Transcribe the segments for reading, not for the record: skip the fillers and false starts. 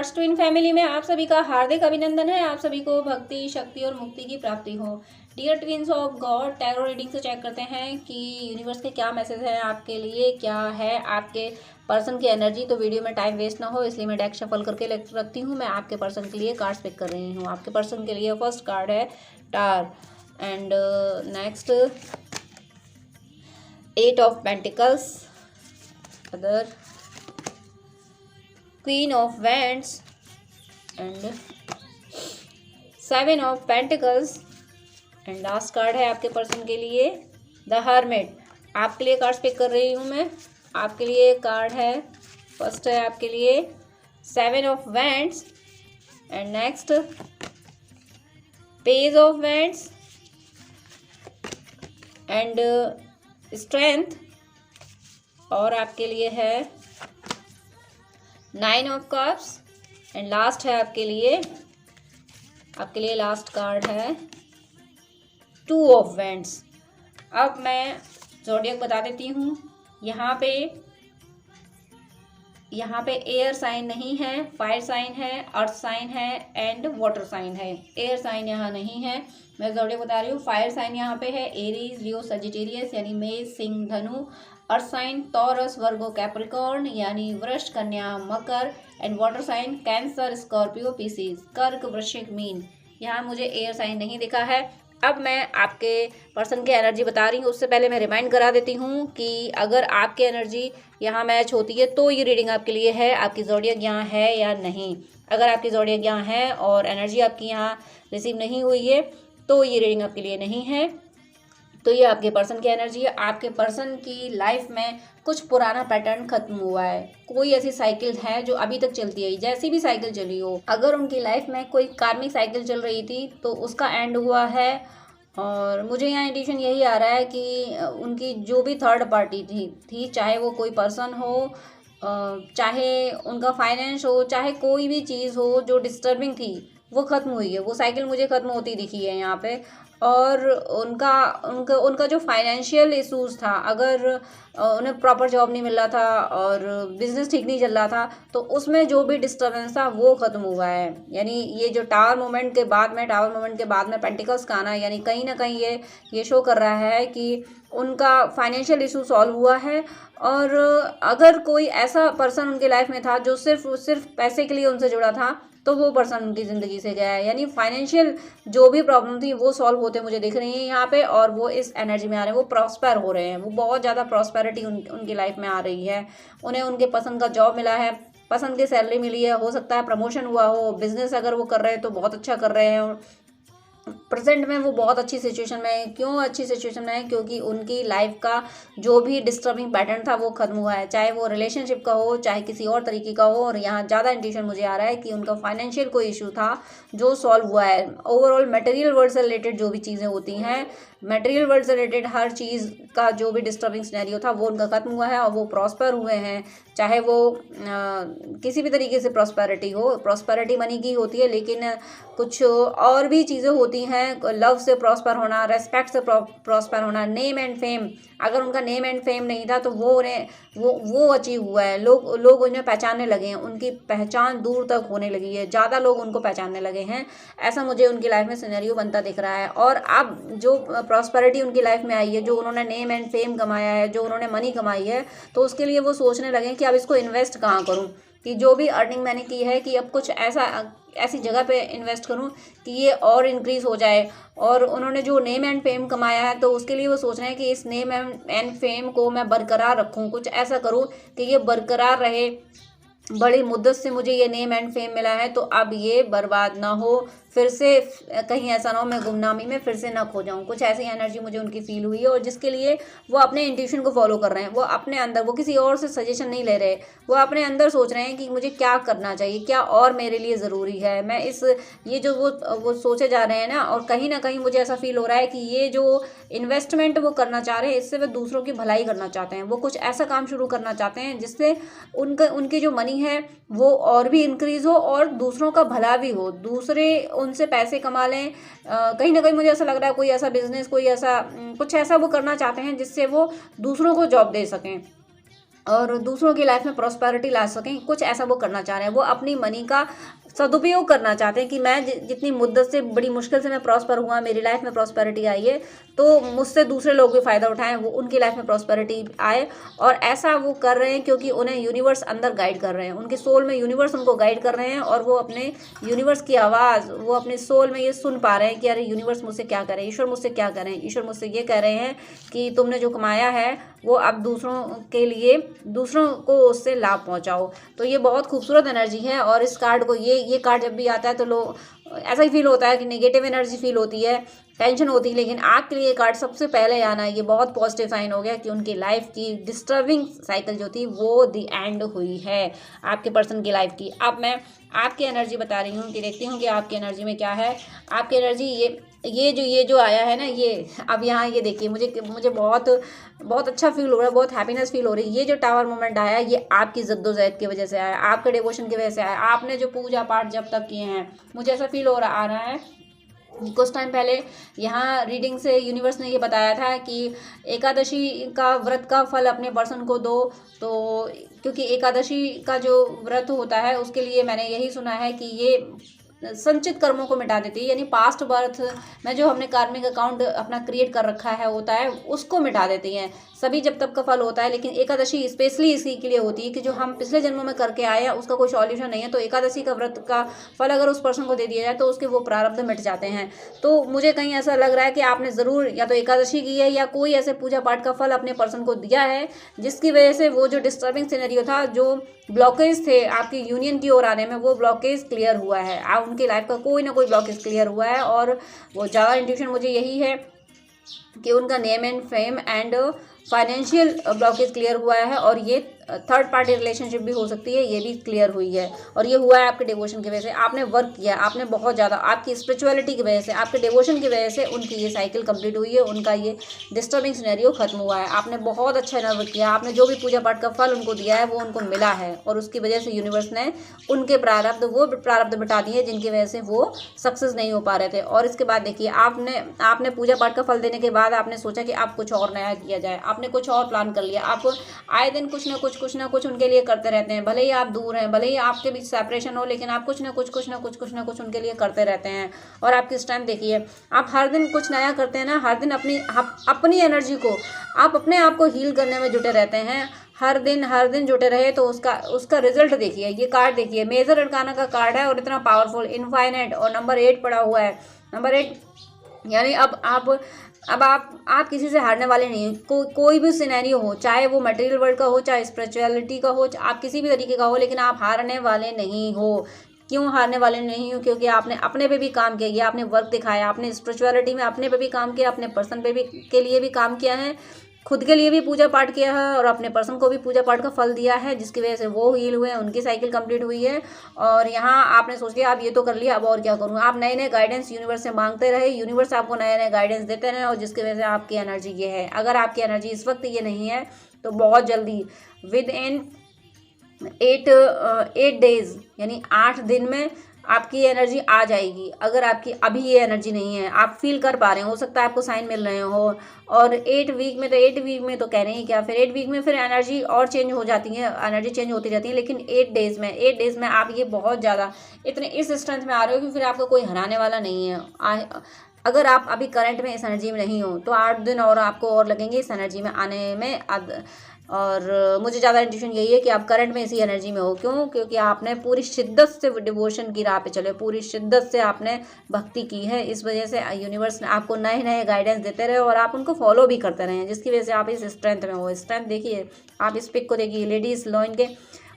Thoughts twin family में आप सभी का हार्दिक अभिनंदन है। आप सभी को भक्ति, शक्ति और मुक्ति की प्राप्ति हो। Dear twins of God, tarot reading से चेक करते हैं कि यूनिवर्स के क्या मैसेज है आपके लिए, क्या है आपके पर्सन की एनर्जी। तो वीडियो में टाइम वेस्ट ना हो इसलिए मैं डेक शफल करके रखती हूँ। मैं आपके पर्सन के लिए कार्ड्स पिक कर रही हूँ। आपके पर्सन के लिए फर्स्ट कार्ड है tower and next 8 of pentacles, other Queen of Wands and 7 of Pentacles and last card है आपके पर्सन के लिए द हर्मिट। आपके लिए कार्ड्स पिक कर रही हूँ मैं। आपके लिए कार्ड है फर्स्ट है आपके लिए 7 of Wands and next page of Wands and strength, और आपके लिए है 9 ऑफ कप्स एंड लास्ट है आपके लिए लास्ट कार्ड है 2 ऑफ वैंड्स। अब मैं ज़ोडिएक बता देती हूँ। यहाँ पे एयर साइन नहीं है, फायर साइन है, अर्थ साइन है एंड वाटर साइन है। एयर साइन यहाँ नहीं है। मैं ज़ोडिएक बता रही हूँ। फायर साइन यहाँ पे है एरीज, लियो, सजिटेरियस यानी मेष, सिंह, धनु। Earth sign Taurus, Virgo, Capricorn यानी वृष, कन्या, मकर and water sign Cancer, Scorpio, Pisces, कर्क, वृश्चिक, मीन। यहाँ मुझे एयर साइन नहीं दिखा है। अब मैं आपके पर्सन की एनर्जी बता रही हूँ। उससे पहले मैं रिमाइंड करा देती हूँ कि अगर आपकी एनर्जी यहाँ मैच होती है तो ये रीडिंग आपके लिए है। आपकी ज़ोडिएक यहाँ है या नहीं। अगर आपकी ज़ोडिएक यहाँ है और एनर्जी आपकी यहाँ रिसीव नहीं हुई है तो ये रीडिंग आपके लिए नहीं है। तो ये आपके पर्सन की एनर्जी है। आपके पर्सन की लाइफ में कुछ पुराना पैटर्न खत्म हुआ है। कोई ऐसी साइकिल है जो अभी तक चलती है, जैसी भी साइकिल चली हो। अगर उनकी लाइफ में कोई कार्मिक साइकिल चल रही थी तो उसका एंड हुआ है। और मुझे यहाँ इंडिकेशन यही आ रहा है कि उनकी जो भी थर्ड पार्टी थी, चाहे वो कोई पर्सन हो, चाहे उनका फाइनेंस हो, चाहे कोई भी चीज़ हो जो डिस्टर्बिंग थी, वो ख़त्म हुई है। वो साइकिल मुझे ख़त्म होती दिखी है यहाँ पे। और उनका जो फाइनेंशियल इशूज़ था, अगर उन्हें प्रॉपर जॉब नहीं मिल रहा था और बिज़नेस ठीक नहीं चल रहा था तो उसमें जो भी डिस्टर्बेंस था वो ख़त्म हुआ है। यानी ये जो टावर मोमेंट के बाद में पेंटिकल्स का आना, यानी कहीं ना कहीं ये शो कर रहा है कि उनका फाइनेंशियल इशू सॉल्व हुआ है। और अगर कोई ऐसा पर्सन उनके लाइफ में था जो सिर्फ पैसे के लिए उनसे जुड़ा था तो वो पर्सन उनकी ज़िंदगी से गया है। यानी फाइनेंशियल जो भी प्रॉब्लम थी वो सॉल्व होते मुझे दिख रही है यहाँ पे। और वो इस एनर्जी में आ रहे हैं, वो प्रॉस्पर हो रहे हैं। वो बहुत ज़्यादा प्रॉस्पेरिटी उनकी लाइफ में आ रही है। उन्हें उनके पसंद का जॉब मिला है, पसंद की सैलरी मिली है, हो सकता है प्रमोशन हुआ हो। बिजनेस अगर वो कर रहे हैं तो बहुत अच्छा कर रहे हैं। प्रेजेंट में वो बहुत अच्छी सिचुएशन में है। क्यों अच्छी सिचुएशन में है? क्योंकि उनकी लाइफ का जो भी डिस्टर्बिंग पैटर्न था वो खत्म हुआ है, चाहे वो रिलेशनशिप का हो, चाहे किसी और तरीके का हो। और यहाँ ज़्यादा इंडिकेशन मुझे आ रहा है कि उनका फाइनेंशियल कोई इशू था जो सॉल्व हुआ है। ओवरऑल मटेरियल वर्ल्ड से रिलेटेड जो भी चीज़ें होती हैं, मटेरियल वर्ल्ड से रिलेटेड हर चीज़ का जो भी डिस्टर्बिंग सिनेरियो था वो उनका खत्म हुआ है और वो प्रॉस्पर हुए हैं। चाहे वो किसी भी तरीके से प्रॉस्पेरिटी हो। प्रॉस्पेरिटी मनी की होती है, लेकिन कुछ और भी चीज़ें होती हैं। लव से प्रॉस्पर होना, रेस्पेक्ट से प्रॉस्पर होना, नेम एंड फेम। अगर उनका नेम एंड फेम नहीं था तो वो अचीव हुआ है। लोग उन्हें पहचानने लगे हैं। उनकी पहचान दूर तक होने लगी है, ज़्यादा लोग उनको पहचानने लगे हैं। ऐसा मुझे उनकी लाइफ में सिनेरियो बनता दिख रहा है। और अब जो प्रॉस्पेरिटी उनकी लाइफ में आई है, जो उन्होंने नेम एंड फेम कमाया है, जो उन्होंने मनी कमाई है, तो उसके लिए वो सोचने लगे कि अब इसको इन्वेस्ट कहाँ करूँ। कि जो भी अर्निंग मैंने की है कि अब कुछ ऐसी जगह पे इन्वेस्ट करूं कि ये और इंक्रीज़ हो जाए। और उन्होंने जो नेम एंड फेम कमाया है तो उसके लिए वो सोच रहे हैं कि इस नेम एंड फेम को मैं बरकरार रखूं, कुछ ऐसा करूं कि ये बरकरार रहे। बड़ी मुद्दत से मुझे ये नेम एंड फेम मिला है तो अब ये बर्बाद ना हो, फिर से कहीं ऐसा ना हो मैं गुमनामी में फिर से ना खो जाऊं। कुछ ऐसी एनर्जी मुझे उनकी फील हुई है और जिसके लिए वो अपने इंट्यूशन को फॉलो कर रहे हैं। वो अपने अंदर, वो किसी और से सजेशन नहीं ले रहे, वो अपने अंदर सोच रहे हैं कि मुझे क्या करना चाहिए, क्या और मेरे लिए ज़रूरी है। मैं ये जो वो सोचे जा रहे हैं ना, और कहीं ना कहीं मुझे ऐसा फील हो रहा है कि ये जो इन्वेस्टमेंट वो करना चाह रहे हैं इससे वो दूसरों की भलाई करना चाहते हैं। वो कुछ ऐसा काम शुरू करना चाहते हैं जिससे उनकी जो मनी है वो और भी इंक्रीज़ हो और दूसरों का भला भी हो, दूसरे उनसे पैसे कमा लें। कहीं ना कहीं मुझे ऐसा लग रहा है कोई ऐसा बिजनेस, कोई ऐसा कुछ ऐसा वो करना चाहते हैं जिससे वो दूसरों को जॉब दे सकें। और दूसरों की लाइफ में प्रॉस्पेरिटी ला सकें, कुछ ऐसा वो करना चाह रहे हैं। वो अपनी मनी का सदुपयोग करना चाहते हैं कि मैं जितनी मुद्दत से, बड़ी मुश्किल से मैं प्रॉस्पर हुआ, मेरी लाइफ में प्रॉस्पेरिटी आई है, तो मुझसे दूसरे लोग भी फ़ायदा उठाएं, वो उनकी लाइफ में प्रॉस्पेरिटी आए। और ऐसा वो कर रहे हैं क्योंकि उन्हें यूनिवर्स अंदर गाइड कर रहे हैं, उनके सोल में यूनिवर्स उनको गाइड कर रहे हैं, और वो अपने यूनिवर्स की आवाज़, वो अपने सोल में ये सुन पा रहे हैं कि अरे यूनिवर्स मुझसे क्या करें, ईश्वर मुझसे क्या करें। ईश्वर मुझसे ये कह रहे हैं कि तुमने जो कमाया है वो अब दूसरों के लिए, दूसरों को उससे लाभ पहुंचाओ। तो ये बहुत खूबसूरत एनर्जी है। और इस कार्ड को, ये कार्ड जब भी आता है तो लोग ऐसा ही फील होता है कि नेगेटिव एनर्जी फील होती है, टेंशन होती है, लेकिन आपके लिए ये कार्ड सबसे पहले आना, ये बहुत पॉजिटिव साइन हो गया कि उनकी लाइफ की डिस्टर्बिंग साइकिल जो थी वो दी एंड हुई है आपके पर्सन की लाइफ की। अब मैं आपकी एनर्जी बता रही हूँ कि देखती हूँ कि आपकी एनर्जी में क्या है। आपकी एनर्जी ये जो आया है ना, ये अब यहाँ ये देखिए, मुझे बहुत बहुत अच्छा फील हो रहा है, बहुत हैप्पीनेस फील हो रही है। ये जो टावर मोमेंट आया है ये आपकी जद्दोजहद की वजह से आया, आपके डिवोशन की वजह से आया, आपने जो पूजा पाठ जब तक किए हैं। मुझे ऐसा फील आ रहा है, कुछ टाइम पहले यहाँ रीडिंग से यूनिवर्स ने ये बताया था कि एकादशी का व्रत का फल अपने पर्सन को दो। तो क्योंकि एकादशी का जो व्रत होता है उसके लिए मैंने यही सुना है कि ये संचित कर्मों को मिटा देती है, यानी पास्ट बर्थ में जो हमने कार्मिक अकाउंट अपना क्रिएट कर रखा है होता है, उसको मिटा देती हैं सभी जब तक का फल होता है। लेकिन एकादशी स्पेशली इसी के लिए होती है कि जो हम पिछले जन्मों में करके आए हैं उसका कोई सॉल्यूशन नहीं है, तो एकादशी का व्रत का फल अगर उस पर्सन को दे दिया जाए तो उसके वो प्रारब्ध मिट जाते हैं। तो मुझे कहीं ऐसा लग रहा है कि आपने ज़रूर या तो एकादशी की है या कोई ऐसे पूजा पाठ का फल अपने पर्सन को दिया है, जिसकी वजह से वो जो डिस्टर्बिंग सिनेरियो था, जो ब्लॉकेज थे आपकी यूनियन की ओर आने में, वो ब्लॉकेज क्लियर हुआ है। आप उनकी लाइफ का कोई ना कोई ब्लॉकेज क्लियर हुआ है। और वो ज़्यादा इंट्यूशन मुझे यही है कि उनका name and fame and financial blockage clear हुआ है। और ये थर्ड पार्टी रिलेशनशिप भी हो सकती है, ये भी क्लियर हुई है। और ये हुआ है आपके डिवोशन की वजह से, आपने वर्क किया, आपने बहुत ज़्यादा, आपकी स्पिरिचुअलिटी की वजह से, आपके डिवोशन की वजह से उनकी ये साइकिल कंप्लीट हुई है, उनका ये डिस्टर्बिंग सिनेरियो खत्म हुआ है। आपने बहुत अच्छा वर्क किया, आपने जो भी पूजा पाठ का फल उनको दिया है वो उनको मिला है, और उसकी वजह से यूनिवर्स ने उनके प्रारब्ध मिटा दिए जिनकी वजह से वो सक्सेस नहीं हो पा रहे थे। और इसके बाद देखिए, आपने पूजा पाठ का फल देने के बाद आपने सोचा कि आप कुछ और नया किया जाए, आपने कुछ और प्लान कर लिया। आप आए दिन कुछ ना कुछ उनके लिए करते रहते हैं, भले ही आप दूर हैं, भले ही आपके बीच सेपरेशन हो, लेकिन आप कुछ ना कुछ उनके लिए करते रहते हैं। और आपकी स्ट्रेंथ देखिए, आप हर दिन कुछ नया करते हैं ना, हर दिन अपनी एनर्जी को, आप अपने आप को हील करने में जुटे रहते हैं। हर दिन जुटे रहे तो उसका रिजल्ट देखिए। ये कार्ड देखिए, मेजर अरकाना का कार्ड है और इतना पावरफुल, इनफाइनाइट, और नंबर 8 पड़ा हुआ है। नंबर 8 यानी अब आप किसी से हारने वाले नहीं हैं। कोई भी सिनेरियो हो, चाहे वो मटेरियल वर्ल्ड का हो, चाहे स्पिरिचुअलिटी का हो, आप किसी भी तरीके का हो, लेकिन आप हारने वाले नहीं हो। क्यों हारने वाले नहीं हो? क्योंकि आपने अपने पे भी काम किया, ये आपने वर्क दिखाया, आपने स्पिरिचुअलिटी में अपने पे भी काम किया, अपने पर्सन पे भी के लिए भी काम किया है, खुद के लिए भी पूजा पाठ किया है, और अपने पर्सन को भी पूजा पाठ का फल दिया है, जिसकी वजह से वो हील हुए, उनकी साइकिल कंप्लीट हुई है। और यहाँ आपने सोच लिया अब ये तो कर लिया, अब और क्या करूँ। आप नए नए गाइडेंस यूनिवर्स से मांगते रहे, यूनिवर्स आपको नए नए गाइडेंस देते रहे, और जिसकी वजह से आपकी एनर्जी ये है। अगर आपकी एनर्जी इस वक्त ये नहीं है तो बहुत जल्दी, विद इन 8 डेज यानी 8 दिन में आपकी एनर्जी आ जाएगी। अगर आपकी अभी ये एनर्जी नहीं है, आप फील कर पा रहे हो सकता है आपको साइन मिल रहे हो। और 8 वीक में तो कह रहे हैं क्या, फिर 8 वीक में फिर एनर्जी और चेंज हो जाती है, एनर्जी चेंज होती रहती है। लेकिन 8 डेज में आप ये बहुत ज़्यादा इतने इस स्ट्रेंथ में आ रहे हो कि फिर आपको कोई हराने वाला नहीं है। अगर आप अभी करंट में इस एनर्जी में नहीं हो तो 8 दिन और आपको और लगेंगे इस एनर्जी में आने में। और मुझे ज़्यादा इंट्यूशन यही है कि आप करंट में इसी एनर्जी में हो। क्यों? क्योंकि आपने पूरी शिद्दत से डिवोशन की राह पे चले, पूरी शिद्दत से आपने भक्ति की है। इस वजह से यूनिवर्स ने आपको नए नए गाइडेंस देते रहे और आप उनको फॉलो भी करते रहे, जिसकी वजह से आप इस स्ट्रेंथ में हो। स्ट्रेंथ देखिए, आप इस पिक को देखिए, लेडीज लॉइन के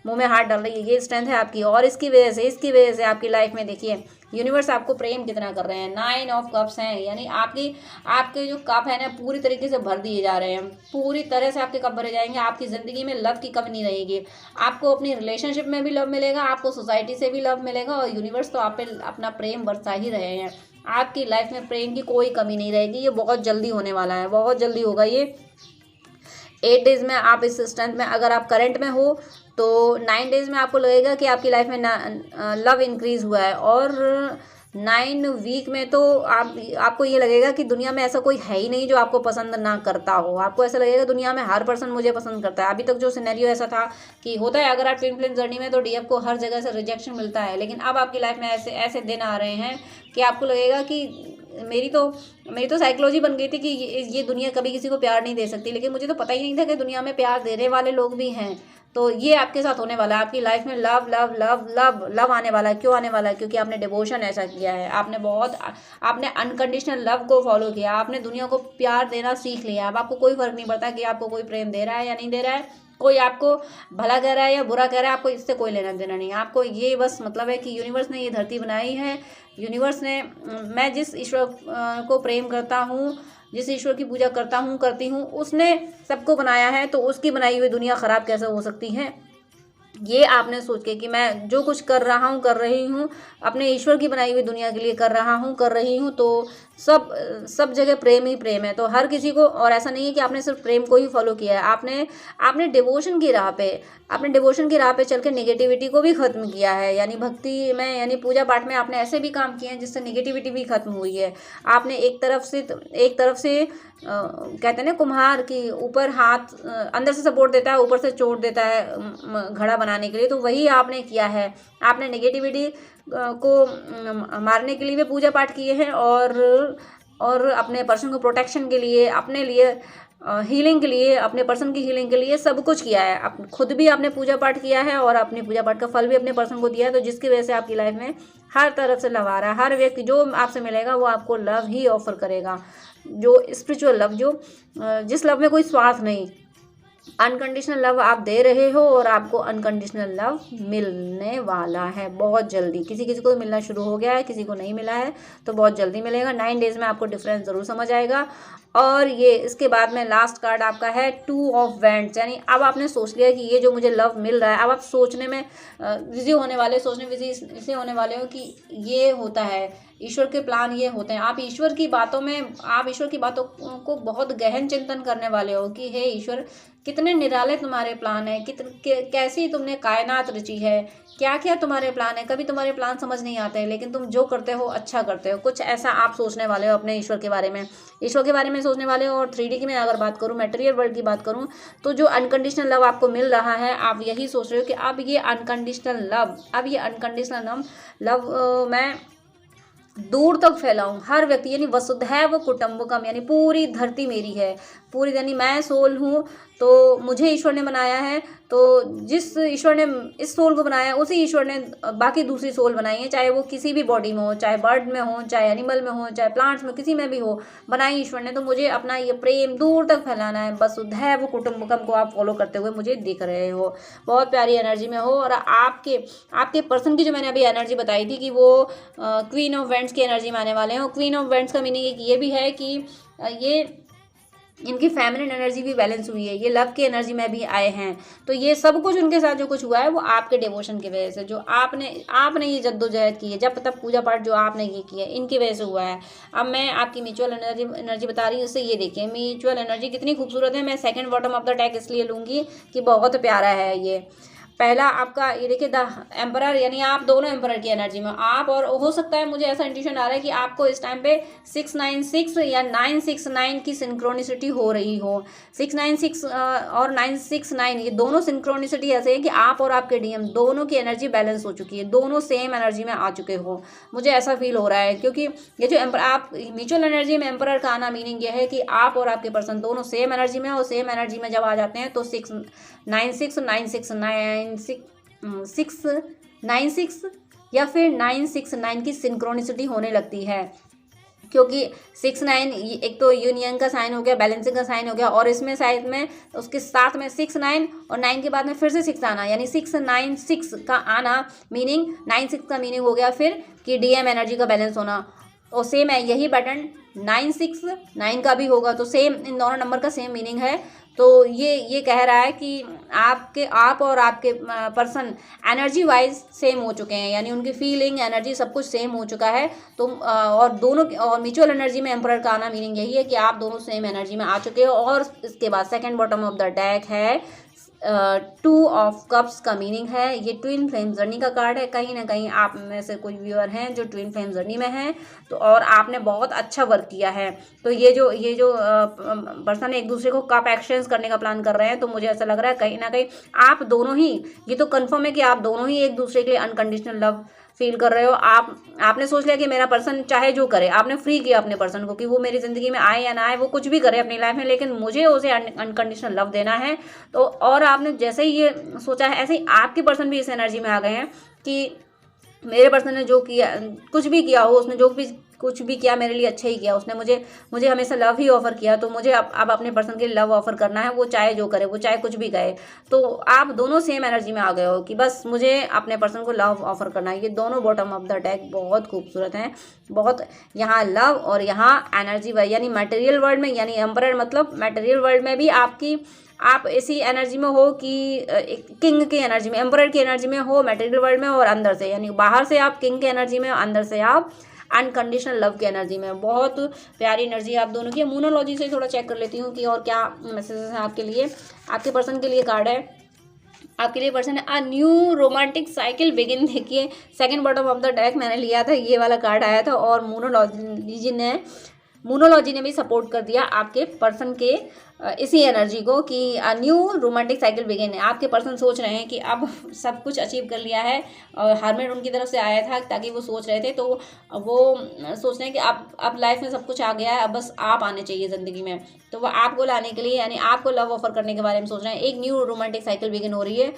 मुंह में हाथ डाल रही है, ये स्ट्रेंथ है आपकी। और इसकी वजह से आपकी लाइफ में देखिए यूनिवर्स आपको प्रेम कितना कर रहे हैं। 9 ऑफ कप्स हैं, यानी आपके जो कप है ना पूरी तरीके से भर दिए जा रहे हैं, पूरी तरह से आपके कप भरे जाएंगे। आपकी ज़िंदगी में लव की कमी नहीं रहेगी। आपको अपनी रिलेशनशिप में भी लव मिलेगा, आपको सोसाइटी से भी लव मिलेगा, और यूनिवर्स तो आप पे अपना प्रेम बरसा ही रहे हैं। आपकी लाइफ में प्रेम की कोई कमी नहीं रहेगी। ये बहुत जल्दी होने वाला है, बहुत जल्दी होगा ये। 8 डेज में आप इस स्ट्रेंथ में, अगर आप करंट में हो तो 9 डेज में आपको लगेगा कि आपकी लाइफ में लव इंक्रीज हुआ है। और 9 वीक में तो आपको ये लगेगा कि दुनिया में ऐसा कोई है ही नहीं जो आपको पसंद ना करता हो। आपको ऐसा लगेगा दुनिया में हर पर्सन मुझे पसंद करता है। अभी तक जो सिनेरियो ऐसा था कि होता है अगर आप ट्विन फ्लेम जर्नी में तो डीएफ को हर जगह से रिजेक्शन मिलता है, लेकिन अब आपकी लाइफ में ऐसे ऐसे दिन आ रहे हैं कि आपको लगेगा कि मेरी तो साइकोलॉजी बन गई थी कि ये दुनिया कभी किसी को प्यार नहीं दे सकती, लेकिन मुझे तो पता ही नहीं था कि दुनिया में प्यार देने वाले लोग भी हैं। तो ये आपके साथ होने वाला है। आपकी लाइफ में love love love love love आने वाला है। क्यों आने वाला है? क्योंकि आपने डिवोशन ऐसा किया है। आपने अनकंडीशनल लव को फॉलो किया। आपने दुनिया को प्यार देना सीख लिया। अब आपको कोई फर्क नहीं पड़ता कि आपको कोई प्रेम दे रहा है या नहीं दे रहा है, कोई आपको भला कह रहा है या बुरा कह रहा है, आपको इससे कोई लेना देना नहीं है। आपको ये बस मतलब है कि यूनिवर्स ने ये धरती बनाई है, यूनिवर्स ने, मैं जिस ईश्वर को प्रेम करता हूँ, जिस ईश्वर की पूजा करता हूँ करती हूँ, उसने सबको बनाया है, तो उसकी बनाई हुई दुनिया खराब कैसे हो सकती है? ये आपने सोच के कि मैं जो कुछ कर रहा हूँ कर रही हूँ अपने ईश्वर की बनाई हुई दुनिया के लिए कर रहा हूँ कर रही हूँ, तो सब जगह प्रेम ही प्रेम है। तो हर किसी को, और ऐसा नहीं है कि आपने सिर्फ प्रेम को ही फॉलो किया है, आपने डिवोशन की राह पे चल के नेगेटिविटी को भी खत्म किया है। यानी भक्ति में, यानी पूजा पाठ में आपने ऐसे भी काम किए हैं जिससे नेगेटिविटी भी खत्म हुई है। आपने एक तरफ से कहते हैं ना कुम्हार की ऊपर हाथ अंदर से सपोर्ट देता है, ऊपर से चोट देता है घड़ा बनाने के लिए, तो वही आपने किया है। आपने नेगेटिविटी को मारने के लिए भी पूजा पाठ किए हैं, और अपने पर्सन को प्रोटेक्शन के लिए, अपने लिए हीलिंग के लिए, अपने पर्सन की हीलिंग के लिए सब कुछ किया है। आप खुद भी आपने पूजा पाठ किया है और अपने पूजा पाठ का फल भी अपने पर्सन को दिया है, तो जिसकी वजह से आपकी लाइफ में हर तरफ से लव आ रहा है। हर व्यक्ति जो आपसे मिलेगा वो आपको लव ही ऑफर करेगा, जो स्पिरिचुअल लव, जिस लव में कोई स्वार्थ नहीं, अनकंडीशनल लव आप दे रहे हो, और आपको अनकंडीशनल लव मिलने वाला है बहुत जल्दी। किसी किसी को मिलना शुरू हो गया है, किसी को नहीं मिला है, तो बहुत जल्दी मिलेगा। 9 डेज में आपको डिफरेंस ज़रूर समझ आएगा। और ये इसके बाद में लास्ट कार्ड आपका है 2 ऑफ वैंड्स, यानी अब आपने सोच लिया कि ये जो मुझे लव मिल रहा है, अब आप सोचने में बिजी होने वाले, सोचने बिजी इसलिए होने वाले हो कि ये होता है, ईश्वर के प्लान ये होते हैं। आप ईश्वर की बातों को बहुत गहन चिंतन करने वाले हो कि हे ईश्वर, कितने निराले तुम्हारे प्लान है, कैसी तुमने कायनात रची है, क्या क्या तुम्हारे प्लान है। कभी तुम्हारे प्लान समझ नहीं आते हैं, लेकिन तुम जो करते हो अच्छा करते हो। कुछ ऐसा आप सोचने वाले हो अपने ईश्वर के बारे में सोचने वाले हो। और 3D की मैं अगर बात करूँ, मटेरियल वर्ल्ड की बात करूँ, तो जो अनकंडीशनल लव आपको मिल रहा है, आप यही सोच रहे हो कि अब ये अनकंडीशनल लव मैं दूर तक फैलाऊं। हर व्यक्ति, यानी वसुधैव कुटुंबकम, यानी पूरी धरती मेरी है, पूरी, यानी मैं सोल हूँ, तो मुझे ईश्वर ने बनाया है, तो जिस ईश्वर ने इस सोल को बनाया है, उसी ईश्वर ने बाकी दूसरी सोल बनाई है, चाहे वो किसी भी बॉडी में हो, चाहे बर्ड में हो, चाहे एनिमल में हो, चाहे प्लांट्स में, किसी में भी हो, बनाई ईश्वर ने। तो मुझे अपना ये प्रेम दूर तक फैलाना है। वसुधैव कुटुंबकम को आप फॉलो करते हुए मुझे दिख रहे हो, बहुत प्यारी एनर्जी में हो। और आपके पर्सन की जो मैंने अभी एनर्जी बताई थी कि वो क्वीन ऑफ वेंट्स की एनर्जी में आने वाले हैं। और क्वीन ऑफ वेंट्स का मीनिंग एक ये भी है कि ये इनकी फेमिनिन एनर्जी भी बैलेंस हुई है, ये लव की एनर्जी में भी आए हैं। तो ये सब कुछ उनके साथ जो कुछ हुआ है वो आपके डिवोशन की वजह से, जो आपने ये जद्दोजहद की है, जब तक पूजा पाठ जो आपने ये किया है, इनकी वजह से हुआ है। अब मैं आपकी म्यूचुअल एनर्जी बता रही हूँ, उससे ये देखिए म्यूचुअल एनर्जी कितनी खूबसूरत है। मैं second bottom of the deck इसलिए लूँगी कि बहुत प्यारा है ये। पहला आपका ये देखिए द एम्परर, यानी आप दोनों एम्परर की एनर्जी में आप, और हो सकता है मुझे ऐसा इंट्यूशन आ रहा है कि आपको इस टाइम पे 696 या 969 की सिंक्रोनिसिटी हो रही हो। 696 और 969 ये दोनों सिंक्रोनिसिटी ऐसे है कि आप और आपके डीएम दोनों की एनर्जी बैलेंस हो चुकी है, दोनों सेम एनर्जी में आ चुके हो, मुझे ऐसा फील हो रहा है। क्योंकि ये जो आप म्यूचुअल एनर्जी में एम्परर का आना मीनिंग ये है कि आप और आपके पर्सन दोनों सेम एनर्जी में, और सेम एनर्जी में जब आ जाते हैं तो 696 या फिर 969 की सिंक्रोनिसिटी होने लगती है। क्योंकि 69 एक तो यूनियन का साइन हो गया, बैलेंसिंग का साइन हो गया, और इसमें साइड में उसके साथ में 69 और 9 के बाद में फिर से 6 आना, यानी 696 का आना मीनिंग 96 का मीनिंग हो गया फिर कि डीएम एनर्जी का बैलेंस होना। और सेम है यही पैटर्न 969 का भी होगा, तो सेम इन दोनों नंबर का सेम मीनिंग है। तो ये कह रहा है कि आप और आपके पर्सन एनर्जी वाइज सेम हो चुके हैं, यानी उनकी फीलिंग एनर्जी सब कुछ सेम हो चुका है। तो और दोनों और म्यूचुअल एनर्जी में एम्परर का आना मीनिंग यही है कि आप दोनों सेम एनर्जी में आ चुके हो। और इसके बाद second bottom of the deck है टू ऑफ कप्स का मीनिंग है, ये ट्विन फ्लेम जर्नी का कार्ड है। कहीं ना कहीं आप में से कोई व्यूअर हैं जो ट्विन फ्लेम जर्नी में हैं, तो और आपने बहुत अच्छा वर्क किया है। तो ये जो पर्सन एक दूसरे को कप एक्सचेंज करने का प्लान कर रहे हैं, तो मुझे ऐसा लग रहा है कहीं ना कहीं आप दोनों ही, ये तो कंफर्म है कि आप दोनों ही एक दूसरे के लिए अनकंडीशनल लव फील कर रहे हो। आपने सोच लिया कि मेरा पर्सन चाहे जो करे, आपने फ्री किया अपने पर्सन को कि वो मेरी ज़िंदगी में आए या ना आए, वो कुछ भी करे अपनी लाइफ में, लेकिन मुझे उसे अनकंडीशनल लव देना है। तो और आपने जैसे ही ये सोचा है, ऐसे ही आपके पर्सन भी इस एनर्जी में आ गए हैं कि मेरे पर्सन ने जो किया, कुछ भी किया हो, उसने जो भी कुछ भी किया मेरे लिए अच्छा ही किया, उसने मुझे हमेशा लव ही ऑफर किया, तो मुझे अब अपने पर्सन के लिए लव ऑफर करना है, वो चाहे जो करे, वो चाहे कुछ भी कहे। तो आप दोनों सेम एनर्जी में आ गए हो कि बस मुझे अपने पर्सन को लव ऑफर करना है। ये दोनों बॉटम ऑफ द डेक बहुत खूबसूरत हैं, बहुत, यहाँ लव और यहाँ एनर्जी यानी मटेरियल वर्ल्ड में, यानी एम्परर मतलब मटेरियल वर्ल्ड में भी आप ऐसी एनर्जी में हो कि किंग की एनर्जी में, एम्परर की एनर्जी में हो मटेरियल वर्ल्ड में, और अंदर से यानी बाहर से आप किंग की एनर्जी में, अंदर से आप अनकंडीशनल लव की एनर्जी में। बहुत प्यारी एनर्जी आप दोनों की। मूनोलॉजी से थोड़ा चेक कर लेती हूँ कि और क्या मैसेजेस हैं आपके लिए। आपके पर्सन के लिए कार्ड है, आपके लिए पर्सन है a new romantic cycle begin. देखिए second bottom of the deck मैंने लिया था, ये वाला कार्ड आया था, और मूनोलॉजी ने भी सपोर्ट कर दिया आपके पर्सन के इसी एनर्जी को कि न्यू रोमांटिक साइकिल बिगिन है। आपके पर्सन सोच रहे हैं कि अब सब कुछ अचीव कर लिया है, और हारमेट उनकी तरफ से आया था ताकि वो सोच रहे थे, तो वो सोच रहे हैं कि अब लाइफ में सब कुछ आ गया है, अब बस आप आने चाहिए ज़िंदगी में। तो वो आपको लाने के लिए, यानी आपको लव ऑफर करने के बारे में सोच रहे हैं। एक न्यू रोमांटिक साइकिल बिगिन हो रही है।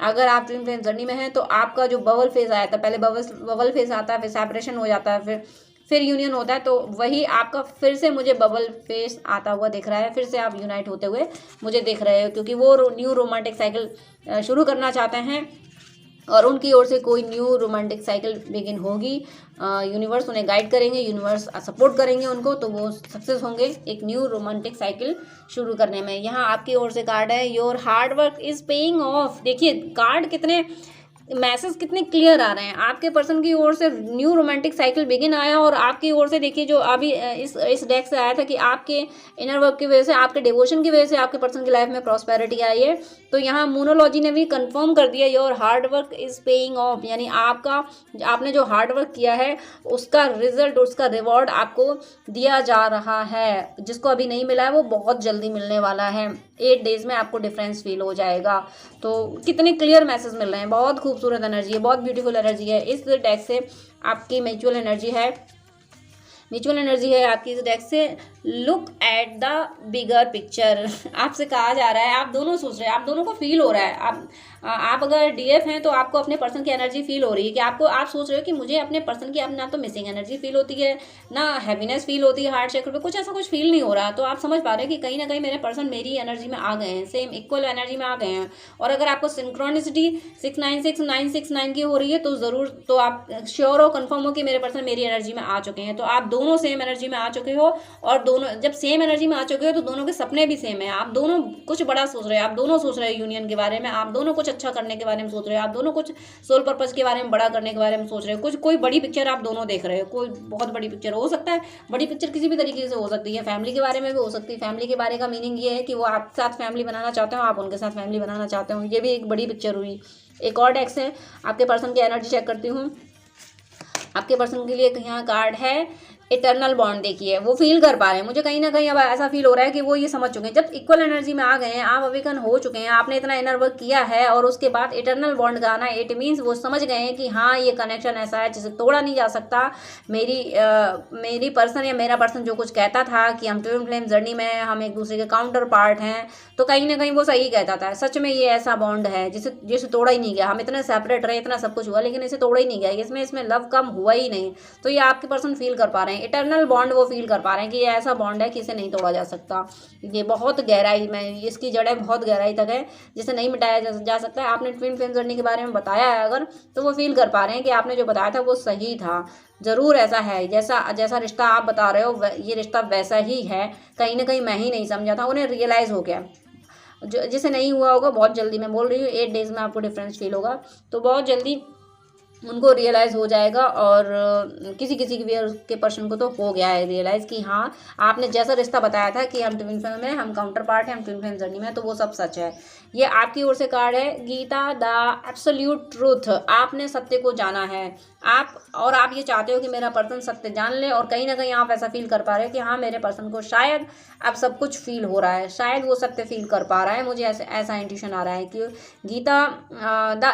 अगर आप ट्विन फ्लेम जर्नी में हैं, तो आपका जो बबल फेज आया था, पहले बबल फेज आता है, फिर सेपरेशन हो जाता है, फिर यूनियन होता है, तो वही आपका फिर से मुझे बबल फेस आता हुआ दिख रहा है, फिर से आप यूनाइट होते हुए मुझे दिख रहे हो, क्योंकि वो न्यू रोमांटिक साइकिल शुरू करना चाहते हैं, और उनकी ओर से कोई न्यू रोमांटिक साइकिल बिगिन होगी। यूनिवर्स उन्हें गाइड करेंगे, यूनिवर्स सपोर्ट करेंगे उनको, तो वो सक्सेस होंगे एक न्यू रोमांटिक साइकिल शुरू करने में। यहाँ आपकी ओर से कार्ड है your hard work is paying off. देखिए कार्ड कितने, मैसेज कितने क्लियर आ रहे हैं। आपके पर्सन की ओर से न्यू रोमांटिक साइकिल बिगिन आया, और आपकी ओर से देखिए जो अभी इस डेक से आया था कि आपके इनर वर्क की वजह से, आपके डिवोशन की वजह से आपके पर्सन की लाइफ में प्रॉस्पेरिटी आई है। तो यहाँ मूनोलॉजी ने भी कंफर्म कर दिया your hard work is paying off, यानी आपने जो हार्ड वर्क किया है उसका रिजल्ट, उसका रिवॉर्ड आपको दिया जा रहा है। जिसको अभी नहीं मिला है वो बहुत जल्दी मिलने वाला है। 8 डेज में आपको डिफरेंस फील हो जाएगा। तो कितने क्लियर मैसेज मिल रहे हैं, बहुत खूबसूरत एनर्जी है, बहुत ब्यूटीफुल एनर्जी है। इस डेक से आपकी म्यूचुअल एनर्जी है आपकी इस डेक से। Look at the bigger picture. आपसे कहा जा रहा है, आप दोनों सोच रहे हैं, आप दोनों को फील हो रहा है, आप अगर डीएफ हैं तो आपको अपने पर्सन की एनर्जी फील हो रही है कि आप सोच रहे हो कि मुझे अपने पर्सन की अब ना तो मिसिंग एनर्जी फील होती है, ना हैप्पीनेस फील होती है, हार्ट चक्र पे कुछ ऐसा कुछ फील नहीं हो रहा। तो आप समझ पा रहे हैं कि कहीं ना कहीं मेरे पर्सन मेरी एनर्जी में आ गए हैं, सेम इक्वल एनर्जी में आ गए हैं। और अगर आपको सिंक्रोनिसिटी 696969 की हो रही है, तो ज़रूर, तो आप श्योर हो, कन्फर्म हो कि मेरे पर्सन मेरी एनर्जी में आ चुके हैं। तो आप दोनों सेम एनर्जी में आ चुके हो, और दोनों जब सेम एनर्जी में आ चुके हो तो दोनों के सपने भी सेम है। आप दोनों कुछ बड़ा सोच रहे हैं, आप दोनों सोच रहे हैं यूनियन के बारे में, आप दोनों कुछ अच्छा करने के बारे में सोच रहे हो, आप दोनों कुछ सोल पर्पस के बारे में, बड़ा करने के बारे में सोच रहे हो। कोई बड़ी पिक्चर आप दोनों देख रहे हो, कोई बहुत बड़ी पिक्चर हो सकता है। बड़ी पिक्चर किसी भी तरीके से हो सकती है, फैमिली के बारे में भी हो सकती है। फैमिली के बारे का मीनिंग ये है कि वो आपके साथ फैमिली बनाना चाहते हो, आप उनके साथ फैमिली बनाना चाहते हो। ये भी एक बड़ी पिक्चर हुई। एक और डेक से आपके पर्सन की एनर्जी चेक करती हूँ। आपके पर्सन के लिए यहाँ कार्ड है इटर्नल बॉन्ड। देखिए वो फील कर पा रहे हैं, मुझे कहीं ना कहीं अब ऐसा फील हो रहा है कि वो ये समझ चुके हैं, जब इक्वल एनर्जी में आ गए हैं, आप अवेकन हो चुके हैं, आपने इतना इनर वर्क किया है, और उसके बाद इटर्नल बॉन्ड का आना, इट मीन्स वो समझ गए हैं कि हाँ ये कनेक्शन ऐसा है जिसे तोड़ा नहीं जा सकता। मेरी पर्सन या मेरा पर्सन जो कुछ कहता था कि हम ट्विन फ्लेम जर्नी में हम एक दूसरे के काउंटर पार्ट हैं, तो कहीं ना कहीं वो सही कहता था। सच में ये ऐसा बॉन्ड है जिसे तोड़ा ही नहीं गया। हम इतने सेपरेट रहे, इतना सब कुछ हुआ, लेकिन इसे तोड़ा ही नहीं गया, इसमें लव कम हुआ ही नहीं। तो ये आपके पर्सन फील कर पा रहे हैं, इटर्नल बॉन्ड वो फील कर पा रहे हैं कि ये ऐसा बॉन्ड है कि इसे नहीं तोड़ा जा सकता। ये बहुत गहराई में, इसकी जड़ें बहुत गहराई तक है, जिसे नहीं मिटाया जा सकता है। आपने ट्विन फ्लेम जर्नी के बारे में बताया है अगर, तो वो फील कर पा रहे हैं कि आपने जो बताया था वो सही था। ज़रूर ऐसा है, जैसा रिश्ता आप बता रहे हो ये रिश्ता वैसा ही है। कहीं ना कहीं मैं ही नहीं समझा था, उन्हें रियलाइज़ हो गया। जिसे नहीं हुआ होगा बहुत जल्दी, मैं बोल रही हूँ 8 डेज में आपको डिफरेंस फील होगा। तो बहुत जल्दी उनको रियलाइज़ हो जाएगा। और किसी किसी के पर्सन को तो हो गया है रियलाइज़ कि हाँ, आपने जैसा रिश्ता बताया था कि हम ट्विन फ्लेम में, हम काउंटर पार्ट हैं, हम ट्विन फ्लेम जर्नी में, तो वो सब सच है। ये आपकी ओर से कार्ड है गीता द एब्सोल्यूट ट्रूथ। आपने सत्य को जाना है, आप ये चाहते हो कि मेरा पर्सन सत्य जान ले, और कहीं ना कहीं आप ऐसा फील कर पा रहे हो कि हाँ, मेरे पर्सन को शायद अब सब कुछ फील हो रहा है, शायद वो सत्य फील कर पा रहा है। मुझे ऐसा इंट्यूशन आ रहा है कि गीता द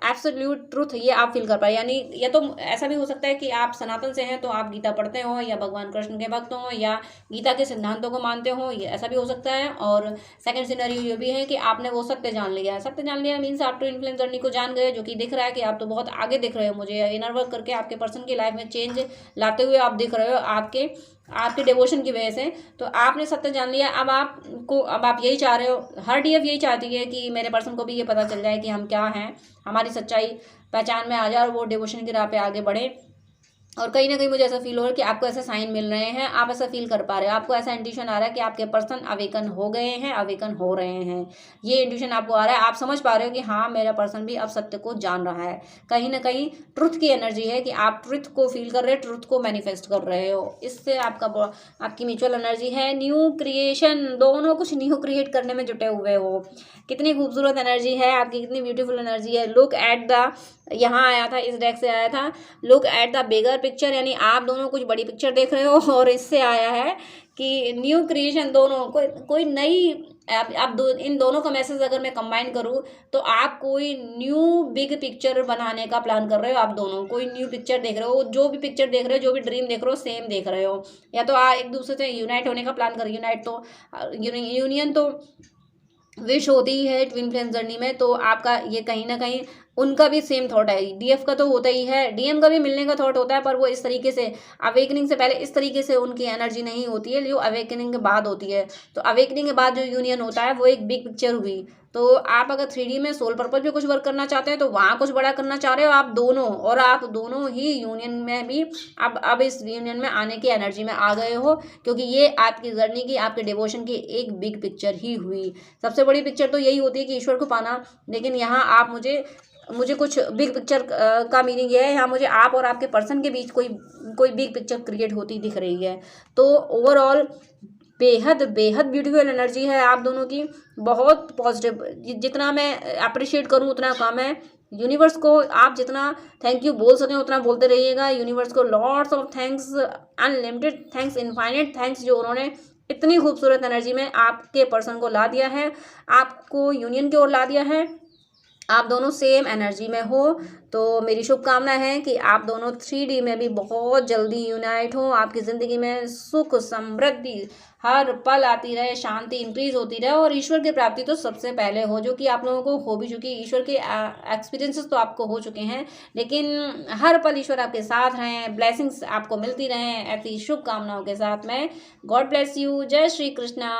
एब्सोल्यूट ट्रूथ ये आप फील कर पाए। यानी या तो ऐसा भी हो सकता है कि आप सनातन से हैं तो आप गीता पढ़ते हो, या भगवान कृष्ण के भक्त हो, या गीता के सिद्धांतों को मानते हो, ये ऐसा भी हो सकता है। और सेकंड सिनेरियो ये भी है कि आपने वो सत्य जान लिया है। सत्य जान लिया मीन्स आप ट्विन फ्लेम जर्नी को जान गए, जो कि दिख रहा है कि आप तो बहुत आगे दिख रहे हो। मुझे इनर वर्क करके आपके पर्सन की लाइफ में चेंज लाते हुए आप दिख रहे हो, आपके डिवोशन की वजह से। तो आपने सत्य जान लिया। अब आप यही चाह रहे हो, हर डीएफ यही चाहती है कि मेरे पर्सन को भी ये पता चल जाए कि हम क्या हैं, हमारी सच्चाई पहचान में आ जाए, और वो डिवोशन की राह पे आगे बढ़े। और कहीं ना कहीं मुझे ऐसा फील हो रहा है कि आपको ऐसे साइन मिल रहे हैं, आप ऐसा फील कर पा रहे हो, आपको ऐसा इंट्यूशन आ रहा है कि आपके पर्सन अवेकन हो गए हैं, अवेकन हो रहे हैं। ये इंट्यूशन आपको आ रहा है, आप समझ पा रहे हो कि हाँ, मेरा पर्सन भी अब सत्य को जान रहा है। कहीं ना कहीं ट्रुथ की एनर्जी है कि आप ट्रुथ को फील कर रहे हो, ट्रुथ को मैनिफेस्ट कर रहे हो। इससे आपकी म्यूचुअल एनर्जी है न्यू क्रिएशन। दोनों कुछ न्यू क्रिएट करने में जुटे हुए हो। कितनी खूबसूरत एनर्जी है आपकी, कितनी ब्यूटीफुल एनर्जी है। लुक एट द, यहाँ आया था, इस डेक से आया था, look at the bigger picture, यानी आप दोनों कुछ बड़ी पिक्चर देख रहे हो। और इससे आया है कि न्यू क्रिएशन, दोनों कोई नई, इन दोनों का मैसेज अगर मैं कंबाइन करूँ तो आप कोई न्यू बिग पिक्चर बनाने का प्लान कर रहे हो। आप दोनों कोई न्यू पिक्चर देख रहे हो, जो भी पिक्चर देख रहे हो, जो भी ड्रीम देख रहे हो, सेम देख रहे हो। या तो एक दूसरे से यूनाइट होने का प्लान कर, यूनाइट तो यूनियन तो विश होती ही है ट्विन फ्लेम जर्नी में। तो आपका ये कहीं ना कहीं उनका भी सेम थॉट है। डीएफ का तो होता ही है, डीएम का भी मिलने का थॉट होता है, पर वो इस तरीके से अवेकनिंग से पहले इस तरीके से उनकी एनर्जी नहीं होती है, जो अवेकनिंग के बाद होती है। तो अवेकनिंग के बाद जो यूनियन होता है वो एक बिग पिक्चर हुई। तो आप अगर 3D में सोल पर्पज पे कुछ वर्क करना चाहते हैं तो वहाँ कुछ बड़ा करना चाह रहे हो आप दोनों, और आप दोनों ही यूनियन में भी अब इस यूनियन में आने की एनर्जी में आ गए हो, क्योंकि ये आपकी जर्नी की, आपके डिवोशन की एक बिग पिक्चर ही हुई। सबसे बड़ी पिक्चर तो यही होती है कि ईश्वर को पाना, लेकिन यहाँ आप मुझे कुछ बिग पिक्चर का मीनिंग ये है, यहाँ मुझे आप और आपके पर्सन के बीच कोई बिग पिक्चर क्रिएट होती दिख रही है। तो ओवरऑल बेहद बेहद ब्यूटीफुल एनर्जी है आप दोनों की, बहुत पॉजिटिव। जितना मैं अप्रिशिएट करूँ उतना कम है। यूनिवर्स को आप जितना थैंक यू बोल सकें उतना बोलते रहिएगा। यूनिवर्स को lots of thanks, unlimited thanks, infinite thanks, जो उन्होंने इतनी खूबसूरत एनर्जी में आपके पर्सन को ला दिया है, आपको यूनियन की ओर ला दिया है। आप दोनों सेम एनर्जी में हो। तो मेरी शुभकामना है कि आप दोनों 3D में भी बहुत जल्दी यूनाइट हो, आपकी ज़िंदगी में सुख समृद्धि हर पल आती रहे, शांति इंक्रीज होती रहे, और ईश्वर की प्राप्ति तो सबसे पहले हो, जो कि आप लोगों को हो भी चुकी। ईश्वर के एक्सपीरियंसेस तो आपको हो चुके हैं, लेकिन हर पल ईश्वर आपके साथ रहें, ब्लेसिंग्स आपको मिलती रहें। ऐसी शुभकामनाओं के साथ में गॉड ब्लेस यू। जय श्री कृष्णा।